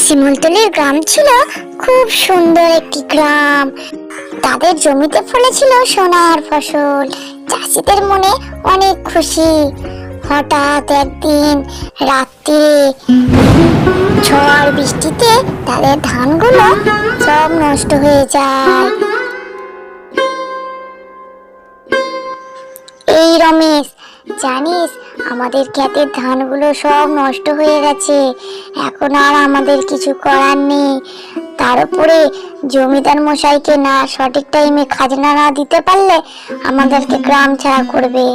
শিমুলতলির গ্রাম ছিল খুব সুন্দর একটি গ্রাম। তাদের জমিতে ফলেছিল সোনার ফসল। চাষিদের মনে অনেক খুশি। হঠাৎ একদিন রাত্রে ঝড় বৃষ্টিতে তাদের ধানগুলো সব নষ্ট হয়ে যায়। এই রমেশ, জানিস আমাদের ক্ষেতের ধানগুলো সব নষ্ট হয়ে গেছে। এখন আর আমাদের কিছু করার নেই। তার উপরে জমিদার মশাইকে না সঠিক টাইমে খাজনা না দিতে পারলে আমাদেরকে গ্রাম ছাড়া করবে।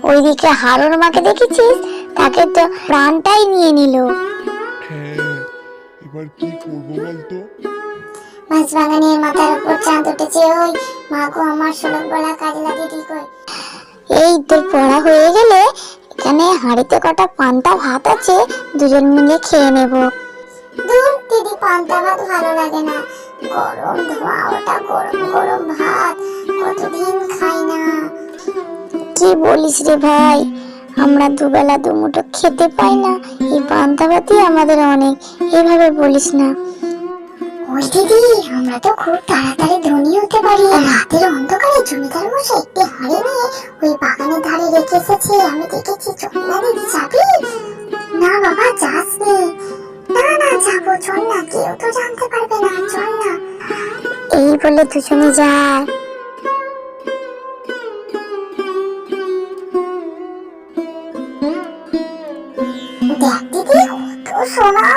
ওইদিকে হারুর মাকে দেখেছিস, তাকে তো প্রাণটাই নিয়ে নিল। হ্যাঁ, এবার কি করবো বলতো? মাছ বাগানের মাথার উপর চাঁদ উঠেছে, ওই মাগো আমার শোলক বলা কাজলা দিদি কই। এই তোর পড়া হয়ে গেলে এখানে হাঁড়িতে কটা পান্তা ভাত আছে, দুজন মিলে খেয়ে নেব। দূর দিদি, পান্তা ভাত ভালো লাগে না। গরম ধোয়া ওটা, গরম গরম ভাত কতদিন খাই না। কি বলিস রে ভাই, আমরা দুবেলা দুমুঠো খেতে পাই না, এই পান্তা ভাতই আমাদের অনেক। এভাবে বলিস না। ওই দিদি, আমরা তো খুব তাড়াতাড়ি ধনী হতে পারি। রাতের অন্ধকারে জমিদার মশাই একটি হাঁড়ি নিয়ে ওই বাগানের ধারে রেখে এসেছে, আমি দেখেছি। চল না দিদি, যাবি? না বাবা, যাস নি। না না, যাবো, চল না, কেউ তো জানতে পারবে না, চল না। এই বলে দুজনে যায়। দেখ দিদি, কত সোনা,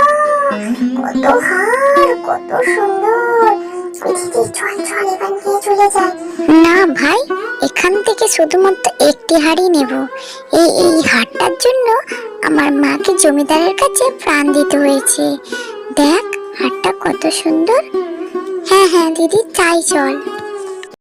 কত হার, কত সুন্দর। চল চল, এবার নিয়ে চলে যাই। না ভাই, এখান থেকে শুধুমাত্র একটি হাড়ি নেব। এই হারটার জন্য আমার মাকে জমিদারের কাছে প্রাণ দিতে হয়েছে। দেখ হারটা কত সুন্দর। হ্যাঁ হ্যাঁ দিদি, তাই চল।